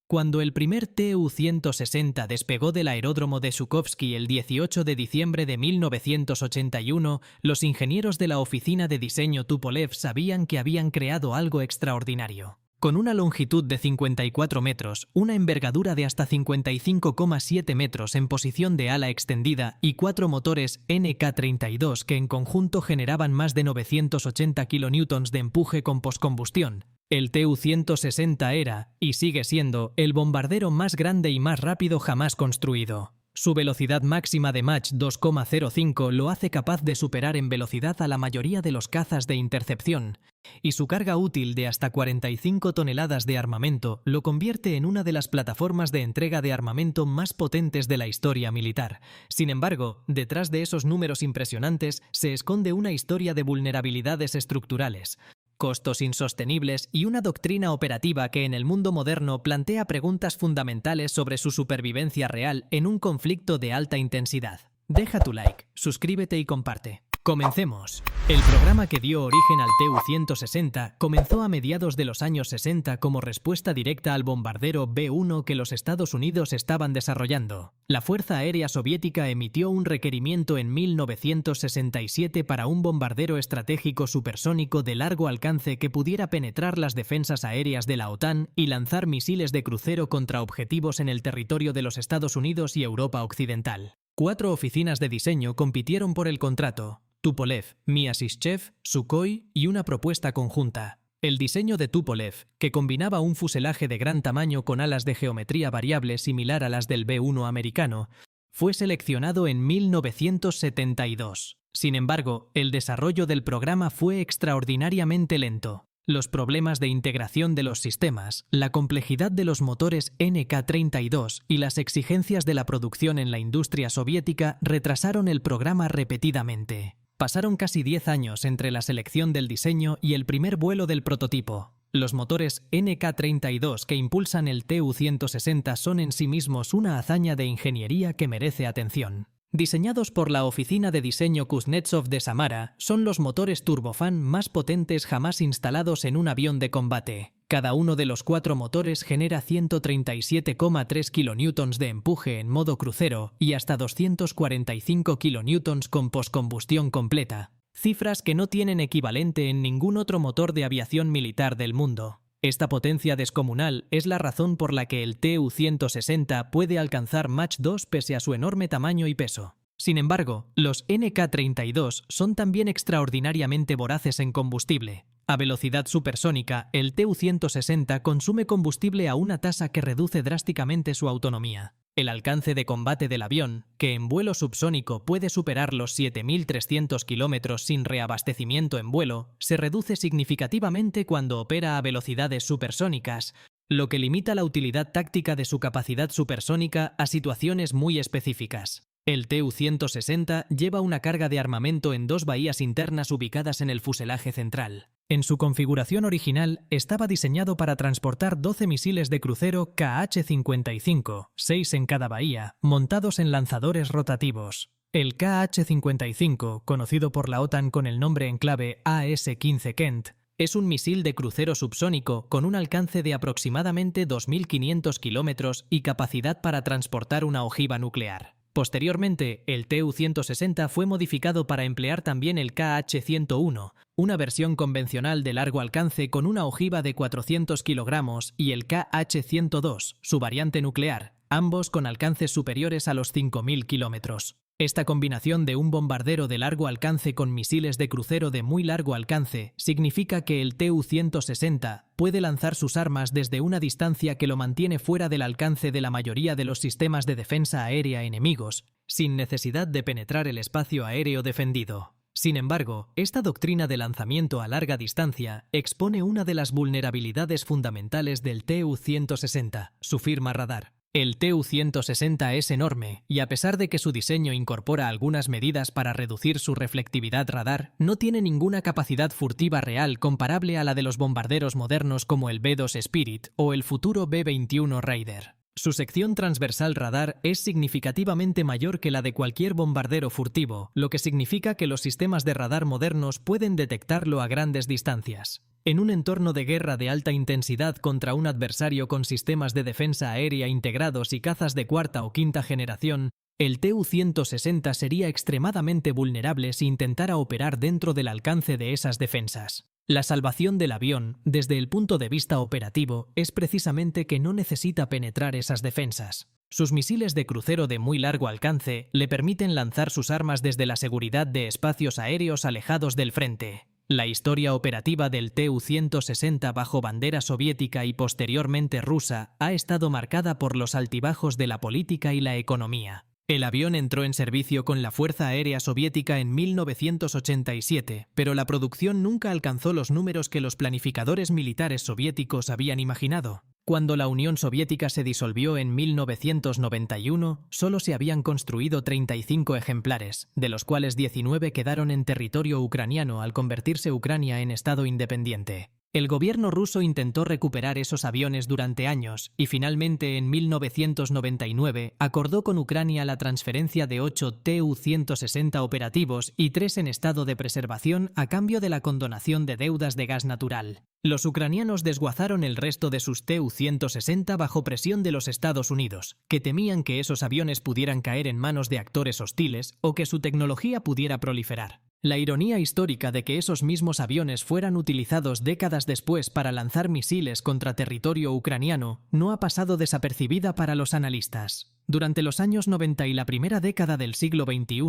Cuando el primer Tu-160 despegó del aeródromo de Zhukovsky el 18 de diciembre de 1981, los ingenieros de la oficina de diseño Tupolev sabían que habían creado algo extraordinario. Con una longitud de 54 metros, una envergadura de hasta 55,7 metros en posición de ala extendida y 4 motores NK32 que en conjunto generaban más de 980 kN de empuje con poscombustión, el Tu-160 era, y sigue siendo, el bombardero más grande y más rápido jamás construido. Su velocidad máxima de Mach 2,05 lo hace capaz de superar en velocidad a la mayoría de los cazas de intercepción, y su carga útil de hasta 45 toneladas de armamento lo convierte en una de las plataformas de entrega de armamento más potentes de la historia militar. Sin embargo, detrás de esos números impresionantes se esconde una historia de vulnerabilidades estructurales, costos insostenibles y una doctrina operativa que en el mundo moderno plantea preguntas fundamentales sobre su supervivencia real en un conflicto de alta intensidad. Deja tu like, suscríbete y comparte. Comencemos. El programa que dio origen al Tu-160 comenzó a mediados de los años 60 como respuesta directa al bombardero B-1 que los Estados Unidos estaban desarrollando. La Fuerza Aérea Soviética emitió un requerimiento en 1967 para un bombardero estratégico supersónico de largo alcance que pudiera penetrar las defensas aéreas de la OTAN y lanzar misiles de crucero contra objetivos en el territorio de los Estados Unidos y Europa Occidental. 4 oficinas de diseño compitieron por el contrato: Tupolev, Myasishchev, Sukhoi y una propuesta conjunta. El diseño de Tupolev, que combinaba un fuselaje de gran tamaño con alas de geometría variable similar a las del B-1 americano, fue seleccionado en 1972. Sin embargo, el desarrollo del programa fue extraordinariamente lento. Los problemas de integración de los sistemas, la complejidad de los motores NK32 y las exigencias de la producción en la industria soviética retrasaron el programa repetidamente. Pasaron casi 10 años entre la selección del diseño y el primer vuelo del prototipo. Los motores NK32 que impulsan el Tu-160 son en sí mismos una hazaña de ingeniería que merece atención. Diseñados por la oficina de diseño Kuznetsov de Samara, son los motores turbofán más potentes jamás instalados en un avión de combate. Cada uno de los 4 motores genera 137,3 kN de empuje en modo crucero y hasta 245 kN con poscombustión completa, cifras que no tienen equivalente en ningún otro motor de aviación militar del mundo. Esta potencia descomunal es la razón por la que el Tu-160 puede alcanzar Mach 2 pese a su enorme tamaño y peso. Sin embargo, los NK32 son también extraordinariamente voraces en combustible. A velocidad supersónica, el Tu-160 consume combustible a una tasa que reduce drásticamente su autonomía. El alcance de combate del avión, que en vuelo subsónico puede superar los 7.300 km sin reabastecimiento en vuelo, se reduce significativamente cuando opera a velocidades supersónicas, lo que limita la utilidad táctica de su capacidad supersónica a situaciones muy específicas. El Tu-160 lleva una carga de armamento en 2 bahías internas ubicadas en el fuselaje central. En su configuración original estaba diseñado para transportar 12 misiles de crucero Kh-55, 6 en cada bahía, montados en lanzadores rotativos. El Kh-55, conocido por la OTAN con el nombre en clave AS-15 Kent, es un misil de crucero subsónico con un alcance de aproximadamente 2.500 km y capacidad para transportar una ojiva nuclear. Posteriormente, el Tu-160 fue modificado para emplear también el Kh-101, una versión convencional de largo alcance con una ojiva de 400 kg, y el Kh-102, su variante nuclear, ambos con alcances superiores a los 5.000 km. Esta combinación de un bombardero de largo alcance con misiles de crucero de muy largo alcance significa que el Tu-160 puede lanzar sus armas desde una distancia que lo mantiene fuera del alcance de la mayoría de los sistemas de defensa aérea enemigos, sin necesidad de penetrar el espacio aéreo defendido. Sin embargo, esta doctrina de lanzamiento a larga distancia expone una de las vulnerabilidades fundamentales del Tu-160, su firma radar. El Tu-160 es enorme y, a pesar de que su diseño incorpora algunas medidas para reducir su reflectividad radar, no tiene ninguna capacidad furtiva real comparable a la de los bombarderos modernos como el B-2 Spirit o el futuro B-21 Raider. Su sección transversal radar es significativamente mayor que la de cualquier bombardero furtivo, lo que significa que los sistemas de radar modernos pueden detectarlo a grandes distancias. En un entorno de guerra de alta intensidad contra un adversario con sistemas de defensa aérea integrados y cazas de cuarta o quinta generación, el Tu-160 sería extremadamente vulnerable si intentara operar dentro del alcance de esas defensas. La salvación del avión, desde el punto de vista operativo, es precisamente que no necesita penetrar esas defensas. Sus misiles de crucero de muy largo alcance le permiten lanzar sus armas desde la seguridad de espacios aéreos alejados del frente. La historia operativa del Tu-160 bajo bandera soviética y posteriormente rusa ha estado marcada por los altibajos de la política y la economía. El avión entró en servicio con la Fuerza Aérea Soviética en 1987, pero la producción nunca alcanzó los números que los planificadores militares soviéticos habían imaginado. Cuando la Unión Soviética se disolvió en 1991, solo se habían construido 35 ejemplares, de los cuales 19 quedaron en territorio ucraniano al convertirse Ucrania en Estado independiente. El gobierno ruso intentó recuperar esos aviones durante años y finalmente en 1999 acordó con Ucrania la transferencia de 8 Tu-160 operativos y 3 en estado de preservación a cambio de la condonación de deudas de gas natural. Los ucranianos desguazaron el resto de sus Tu-160 bajo presión de los Estados Unidos, que temían que esos aviones pudieran caer en manos de actores hostiles o que su tecnología pudiera proliferar. La ironía histórica de que esos mismos aviones fueran utilizados décadas después para lanzar misiles contra territorio ucraniano no ha pasado desapercibida para los analistas. Durante los años 90 y la primera década del siglo XXI,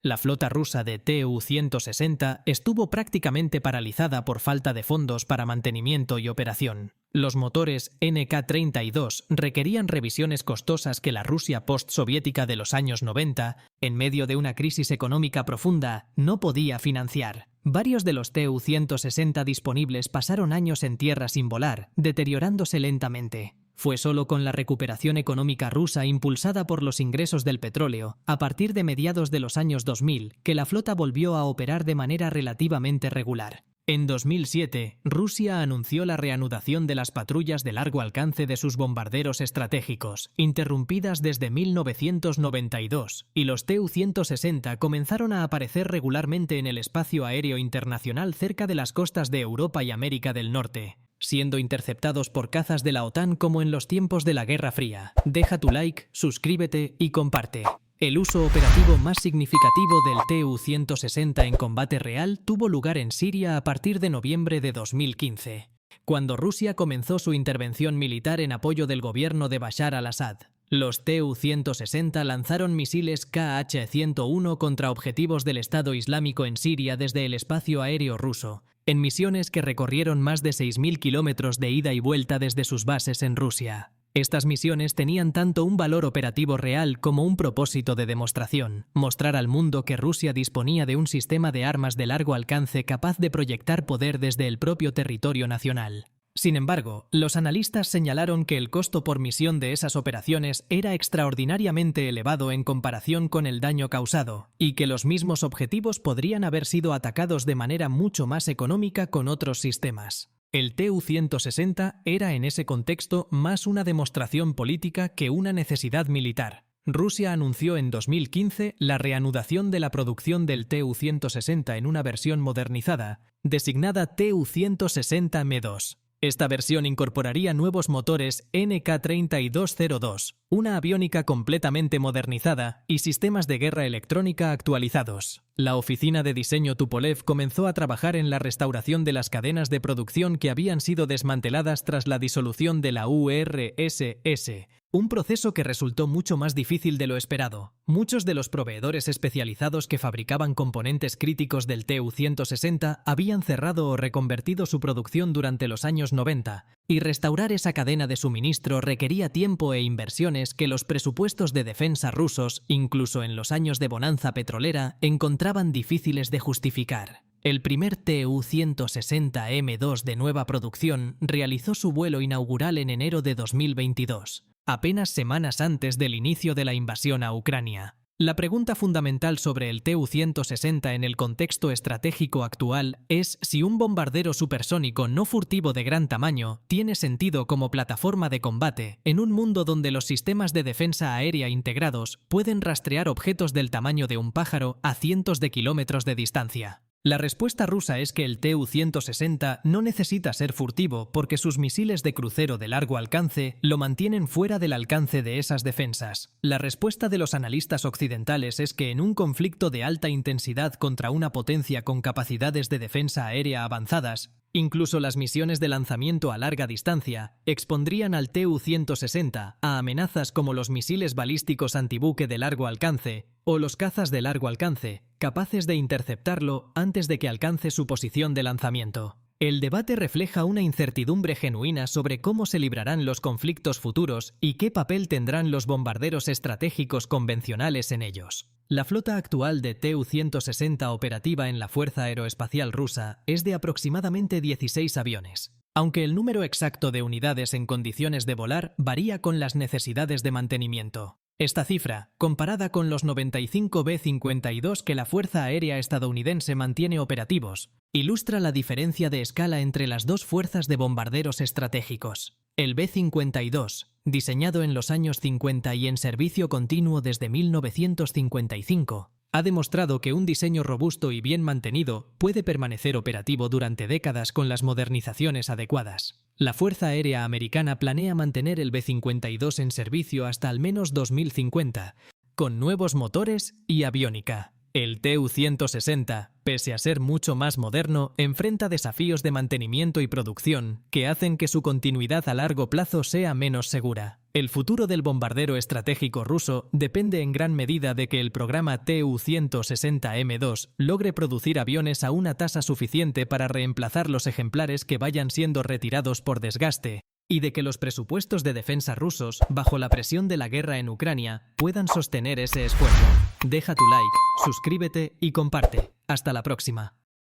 la flota rusa de Tu-160 estuvo prácticamente paralizada por falta de fondos para mantenimiento y operación. Los motores NK-32 requerían revisiones costosas que la Rusia postsoviética de los años 90, en medio de una crisis económica profunda, no podía financiar. Varios de los Tu-160 disponibles pasaron años en tierra sin volar, deteriorándose lentamente. Fue solo con la recuperación económica rusa impulsada por los ingresos del petróleo, a partir de mediados de los años 2000, que la flota volvió a operar de manera relativamente regular. En 2007, Rusia anunció la reanudación de las patrullas de largo alcance de sus bombarderos estratégicos, interrumpidas desde 1992, y los Tu-160 comenzaron a aparecer regularmente en el espacio aéreo internacional cerca de las costas de Europa y América del Norte, siendo interceptados por cazas de la OTAN como en los tiempos de la Guerra Fría. Deja tu like, suscríbete y comparte. El uso operativo más significativo del Tu-160 en combate real tuvo lugar en Siria a partir de noviembre de 2015, cuando Rusia comenzó su intervención militar en apoyo del gobierno de Bashar al-Assad. Los Tu-160 lanzaron misiles Kh-101 contra objetivos del Estado Islámico en Siria desde el espacio aéreo ruso, en misiones que recorrieron más de 6.000 kilómetros de ida y vuelta desde sus bases en Rusia. Estas misiones tenían tanto un valor operativo real como un propósito de demostración, mostrar al mundo que Rusia disponía de un sistema de armas de largo alcance capaz de proyectar poder desde el propio territorio nacional. Sin embargo, los analistas señalaron que el costo por misión de esas operaciones era extraordinariamente elevado en comparación con el daño causado, y que los mismos objetivos podrían haber sido atacados de manera mucho más económica con otros sistemas. El Tu-160 era en ese contexto más una demostración política que una necesidad militar. Rusia anunció en 2015 la reanudación de la producción del Tu-160 en una versión modernizada, designada Tu-160M2. Esta versión incorporaría nuevos motores NK-3202, una aviónica completamente modernizada y sistemas de guerra electrónica actualizados. La oficina de diseño Tupolev comenzó a trabajar en la restauración de las cadenas de producción que habían sido desmanteladas tras la disolución de la URSS, un proceso que resultó mucho más difícil de lo esperado. Muchos de los proveedores especializados que fabricaban componentes críticos del Tu-160 habían cerrado o reconvertido su producción durante los años 90, y restaurar esa cadena de suministro requería tiempo e inversiones que los presupuestos de defensa rusos, incluso en los años de bonanza petrolera, encontraban difíciles de justificar. El primer Tu-160M2 de nueva producción realizó su vuelo inaugural en enero de 2022. Apenas semanas antes del inicio de la invasión a Ucrania. La pregunta fundamental sobre el Tu-160 en el contexto estratégico actual es si un bombardero supersónico no furtivo de gran tamaño tiene sentido como plataforma de combate en un mundo donde los sistemas de defensa aérea integrados pueden rastrear objetos del tamaño de un pájaro a cientos de kilómetros de distancia. La respuesta rusa es que el Tu-160 no necesita ser furtivo porque sus misiles de crucero de largo alcance lo mantienen fuera del alcance de esas defensas. La respuesta de los analistas occidentales es que en un conflicto de alta intensidad contra una potencia con capacidades de defensa aérea avanzadas, incluso las misiones de lanzamiento a larga distancia expondrían al Tu-160 a amenazas como los misiles balísticos antibuque de largo alcance o los cazas de largo alcance, capaces de interceptarlo antes de que alcance su posición de lanzamiento. El debate refleja una incertidumbre genuina sobre cómo se librarán los conflictos futuros y qué papel tendrán los bombarderos estratégicos convencionales en ellos. La flota actual de Tu-160 operativa en la Fuerza Aeroespacial Rusa es de aproximadamente 16 aviones, aunque el número exacto de unidades en condiciones de volar varía con las necesidades de mantenimiento. Esta cifra, comparada con los 95 B-52 que la Fuerza Aérea estadounidense mantiene operativos, ilustra la diferencia de escala entre las dos fuerzas de bombarderos estratégicos. El B-52, diseñado en los años 50 y en servicio continuo desde 1955, ha demostrado que un diseño robusto y bien mantenido puede permanecer operativo durante décadas con las modernizaciones adecuadas. La Fuerza Aérea Americana planea mantener el B-52 en servicio hasta al menos 2050, con nuevos motores y aviónica. El Tu-160, pese a ser mucho más moderno, enfrenta desafíos de mantenimiento y producción que hacen que su continuidad a largo plazo sea menos segura. El futuro del bombardero estratégico ruso depende en gran medida de que el programa Tu-160M2 logre producir aviones a una tasa suficiente para reemplazar los ejemplares que vayan siendo retirados por desgaste, y de que los presupuestos de defensa rusos, bajo la presión de la guerra en Ucrania, puedan sostener ese esfuerzo. Deja tu like, suscríbete y comparte. Hasta la próxima.